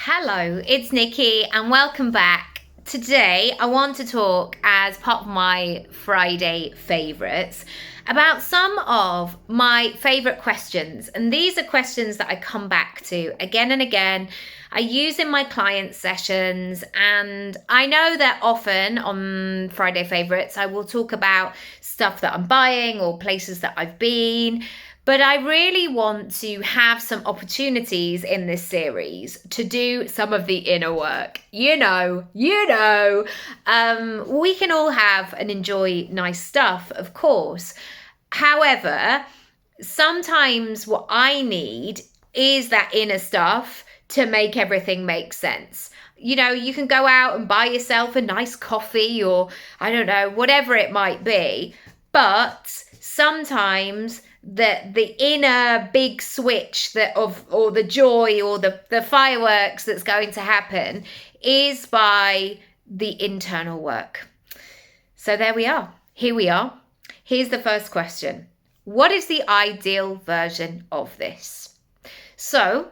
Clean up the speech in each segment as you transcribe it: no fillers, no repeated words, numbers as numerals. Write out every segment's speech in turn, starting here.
Hello, it's Nikki and welcome back. Today I want to talk as part of my Friday favourites about some of my favourite questions. And these are questions that I come back to again and again. I use in my client sessions, and I know that often on Friday favourites I will talk about stuff that I'm buying or places that I've been. But I really want to have some opportunities in this series to do some of the inner work. We can all have and enjoy nice stuff, of course. However, sometimes what I need is that inner stuff to make everything make sense. You can go out and buy yourself a nice coffee or, I don't know, whatever it might be. But sometimes the inner big switch or the joy or the fireworks that's going to happen is by the internal work. So there we are. Here we are. Here's the first question. What is the ideal version of this? So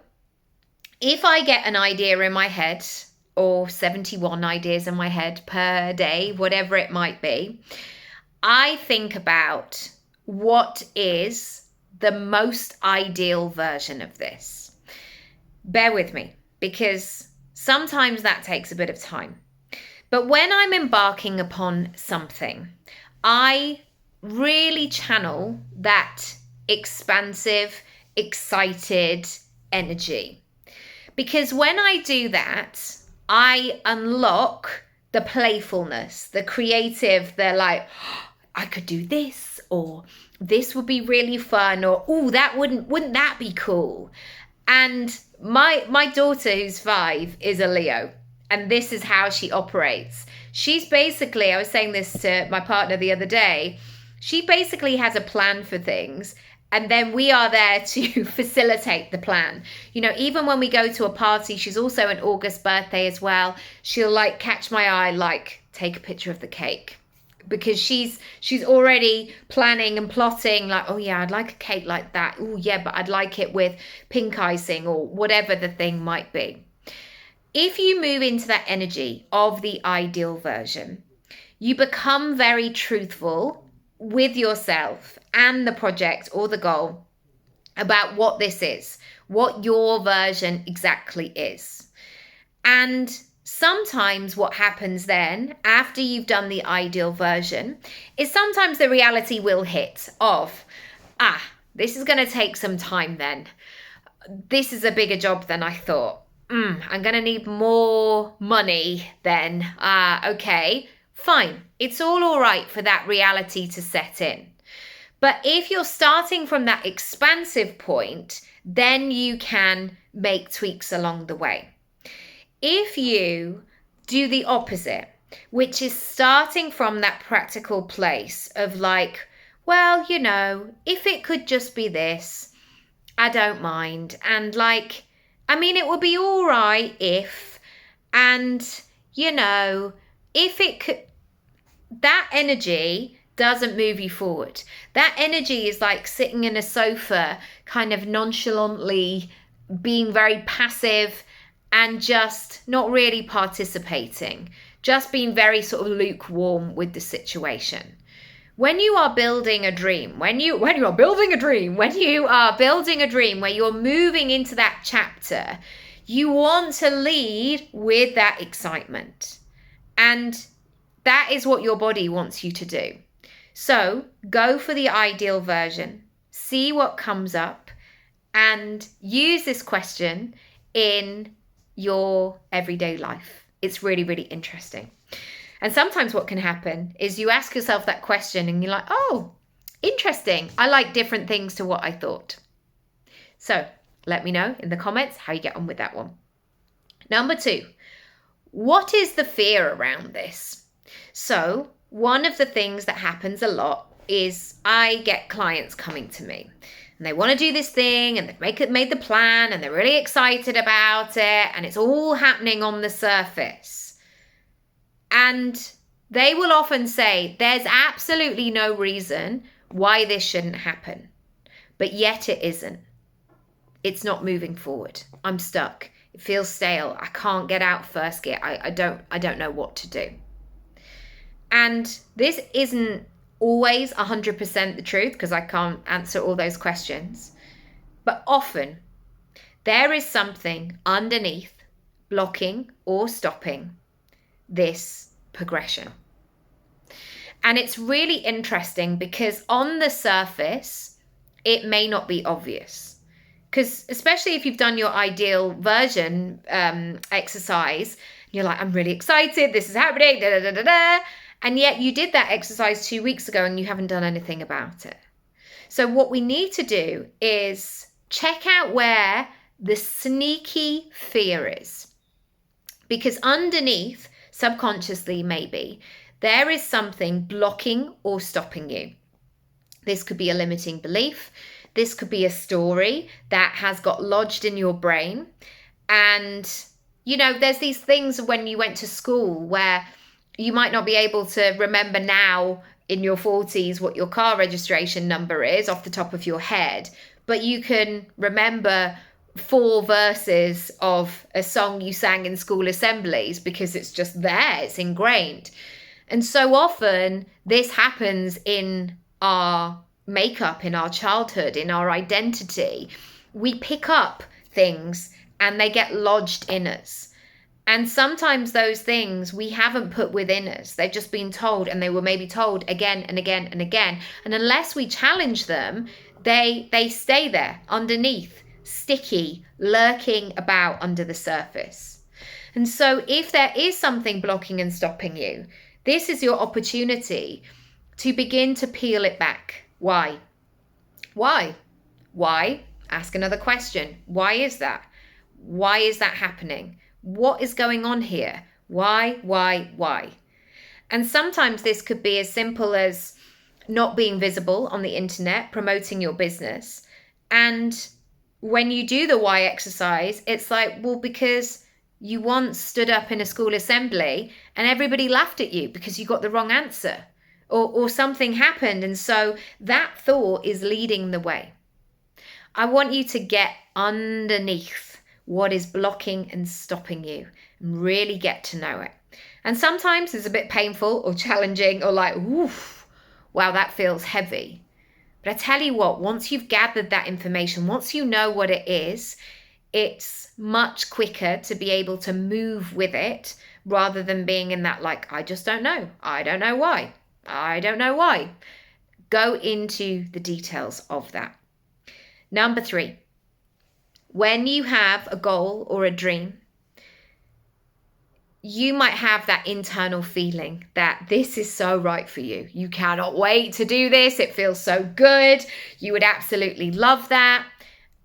if I get an idea in my head, or 71 ideas in my head per day, whatever it might be, I think about what is the most ideal version of this. Bear with me, because sometimes that takes a bit of time. But when I'm embarking upon something, I really channel that expansive, excited energy. Because when I do that, I unlock the playfulness, the creative, the like, I could do this, or this would be really fun, or wouldn't that be cool? And my daughter, who's 5, is a Leo, and this is how she operates. She's basically, I was saying this to my partner the other day, she basically has a plan for things, and then we are there to facilitate the plan. Even when we go to a party, she's also an August birthday as well. She'll catch my eye, take a picture of the cake. Because she's already planning and plotting, oh yeah, I'd like a cake like that. Oh yeah, but I'd like it with pink icing or whatever the thing might be. If you move into that energy of the ideal version, you become very truthful with yourself and the project or the goal about what this is, what your version exactly is. And sometimes what happens then, after you've done the ideal version, is sometimes the reality will hit of, this is going to take some time then. This is a bigger job than I thought. I'm going to need more money then. Okay, fine. It's all right for that reality to set in. But if you're starting from that expansive point, then you can make tweaks along the way. If you do the opposite, which is starting from that practical place of if it could just be this, I don't mind. And it would be all right if, if it could, that energy doesn't move you forward. That energy is like sitting in a sofa, kind of nonchalantly being very passive and just not really participating, just being very sort of lukewarm with the situation. When you are building a dream, when you are building a dream where you're moving into that chapter, you want to lead with that excitement. And that is what your body wants you to do. So go for the ideal version, see what comes up, and use this question in your everyday life. It's really, really interesting. And sometimes what can happen is you ask yourself that question and you're like, oh, interesting. I like different things to what I thought. So let me know in the comments how you get on with that one. Number 2, what is the fear around this? So one of the things that happens a lot is I get clients coming to me and they want to do this thing and they've made the plan and they're really excited about it and it's all happening on the surface. And they will often say, there's absolutely no reason why this shouldn't happen. But yet it isn't. It's not moving forward. I'm stuck. It feels stale. I can't get out first gear. I don't know what to do. And this isn't always 100% the truth, because I can't answer all those questions. But often there is something underneath blocking or stopping this progression. And it's really interesting because on the surface, it may not be obvious. Because especially if you've done your ideal version exercise, you're like, I'm really excited, this is happening, da, da, da, da, da. And yet you did that exercise 2 weeks ago and you haven't done anything about it. So what we need to do is check out where the sneaky fear is. Because underneath, subconsciously maybe, there is something blocking or stopping you. This could be a limiting belief. This could be a story that has got lodged in your brain. And, you know, there's these things when you went to school where you might not be able to remember now in your 40s what your car registration number is off the top of your head, but you can remember 4 verses of a song you sang in school assemblies because it's just there, it's ingrained. And so often this happens in our makeup, in our childhood, in our identity. We pick up things and they get lodged in us. And sometimes those things we haven't put within us. They've just been told, and they were maybe told again and again and again. And unless we challenge them, they stay there underneath, sticky, lurking about under the surface. And so if there is something blocking and stopping you, this is your opportunity to begin to peel it back. Why? Why? Why? Ask another question. Why is that? Why is that happening? What is going on here? Why? And sometimes this could be as simple as not being visible on the internet, promoting your business. And when you do the why exercise, it's like, well, because you once stood up in a school assembly and everybody laughed at you because you got the wrong answer, or something happened. And so that thought is leading the way. I want you to get underneath what is blocking and stopping you and really get to know it. And sometimes it's a bit painful or challenging or like, oof, wow, that feels heavy. But I tell you what, once you've gathered that information, once you know what it is, it's much quicker to be able to move with it rather than being in that like, I just don't know. I don't know why. I don't know why. Go into the details of that. Number 3, when you have a goal or a dream, you might have that internal feeling that this is so right for you. You cannot wait to do this. It feels so good. You would absolutely love that.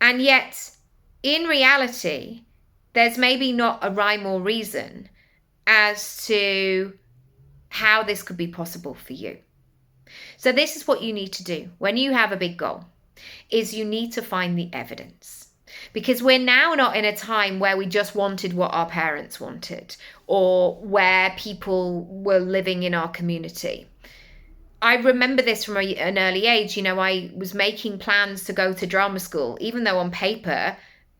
And yet, in reality, there's maybe not a rhyme or reason as to how this could be possible for you. So this is what you need to do when you have a big goal, is you need to find the evidence. Because we're now not in a time where we just wanted what our parents wanted or where people were living in our community. I remember this from an early age. You know, I was making plans to go to drama school, even though on paper,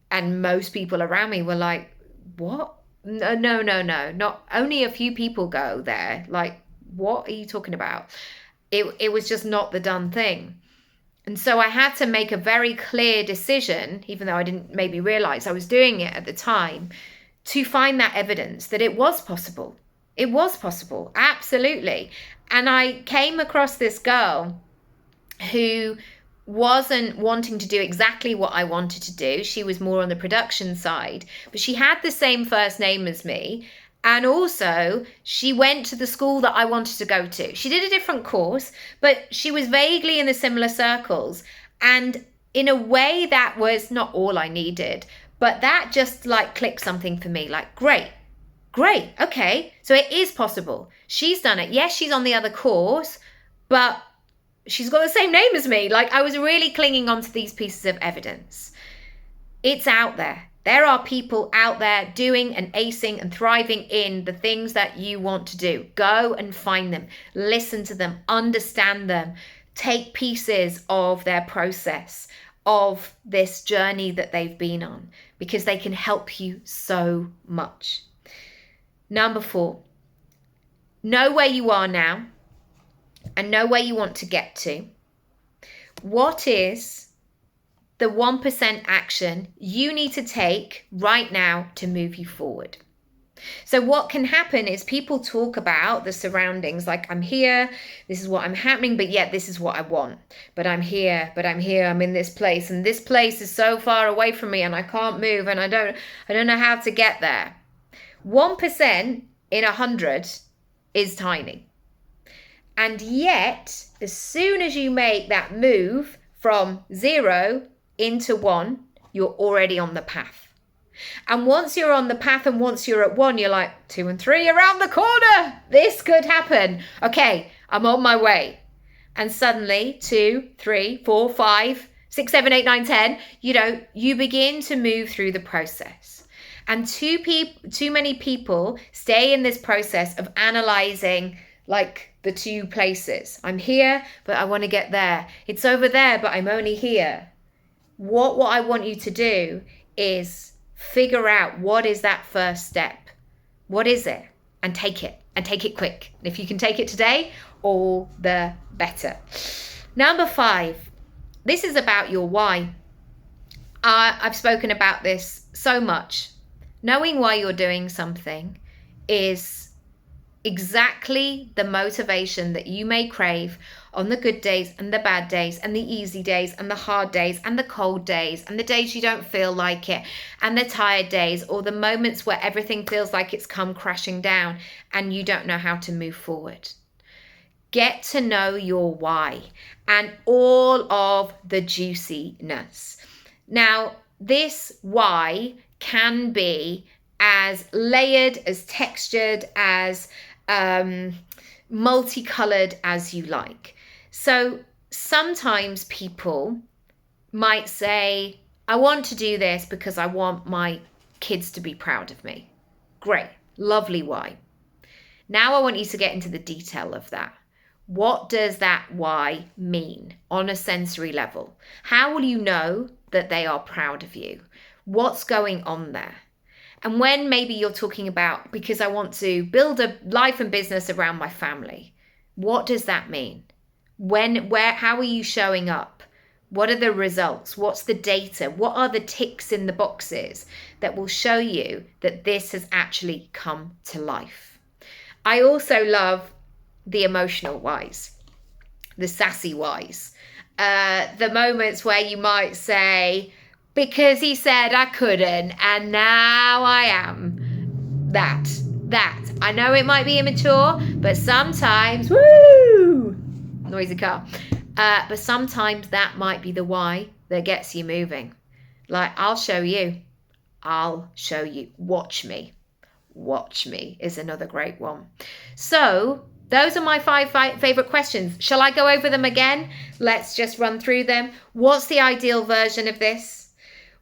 and most people around me were like, what? No, not only a few people go there. Like, what are you talking about? It was just not the done thing. And so I had to make a very clear decision, even though I didn't maybe realize I was doing it at the time, to find that evidence that it was possible. It was possible, absolutely. And I came across this girl who wasn't wanting to do exactly what I wanted to do. She was more on the production side, but she had the same first name as me. And also, she went to the school that I wanted to go to. She did a different course, but she was vaguely in the similar circles. And in a way, that was not all I needed, but that just like clicked something for me. Like, great, okay. So it is possible. She's done it. Yes, she's on the other course, but she's got the same name as me. Like, I was really clinging on to these pieces of evidence. It's out there. There are people out there doing and acing and thriving in the things that you want to do. Go and find them. Listen to them. Understand them. Take pieces of their process. of this journey that they've been on, because they can help you so much. Number 4, know where you are now and know where you want to get to. What is the 1% action you need to take right now to move you forward? So what can happen is people talk about the surroundings, like I'm here, this is what I'm happening, but yet this is what I want. But I'm here, I'm in this place, and this place is so far away from me and I can't move and I don't know how to get there. 1% in 100 is tiny. And yet, as soon as you make that move from 0 into 1, you're already on the path. And once you're on the path and once you're at 1, you're like 2 and 3 around the corner. This could happen. Okay, I'm on my way. And suddenly 2, 3, 4, 5, 6, 7, 8, 9, 10, you begin to move through the process. And too many people stay in this process of analyzing like the 2 places. I'm here, but I want to get there. It's over there, but I'm only here. What I want you to do is figure out what is that first step. What is it? And take it quick. And if you can take it today, all the better. Number 5, this is about your why. I've spoken about this so much. Knowing why you're doing something is exactly the motivation that you may crave on the good days and the bad days and the easy days and the hard days and the cold days and the days you don't feel like it and the tired days, or the moments where everything feels like it's come crashing down and you don't know how to move forward. Get to know your why and all of the juiciness. Now, this why can be as layered, as textured, as multicolored as you like. So sometimes people might say, I want to do this because I want my kids to be proud of me. Great, lovely why. Now I want you to get into the detail of that. What does that why mean on a sensory level? How will you know that they are proud of you? What's going on there? And when maybe you're talking about, because I want to build a life and business around my family, what does that mean? How are you showing up? What are the results? What's the data? What are the ticks in the boxes that will show you that this has actually come to life? I also love the emotional whys, the sassy whys, the moments where you might say, because he said I couldn't, and now I am. That. I know it might be immature, but sometimes, woo, noisy car. But sometimes that might be the why that gets you moving. Like, I'll show you. Watch me. Watch me is another great one. So those are my 5 favorite questions. Shall I go over them again? Let's just run through them. What's the ideal version of this?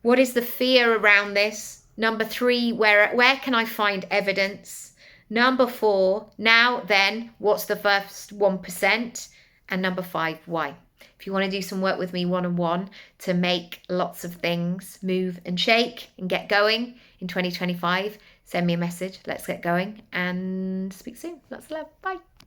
What is the fear around this? Number 3, where can I find evidence? Number 4, now then, what's the first 1%? And number 5, why? If you want to do some work with me one-on-one to make lots of things move and shake and get going in 2025, send me a message. Let's get going and speak soon. Lots of love. Bye.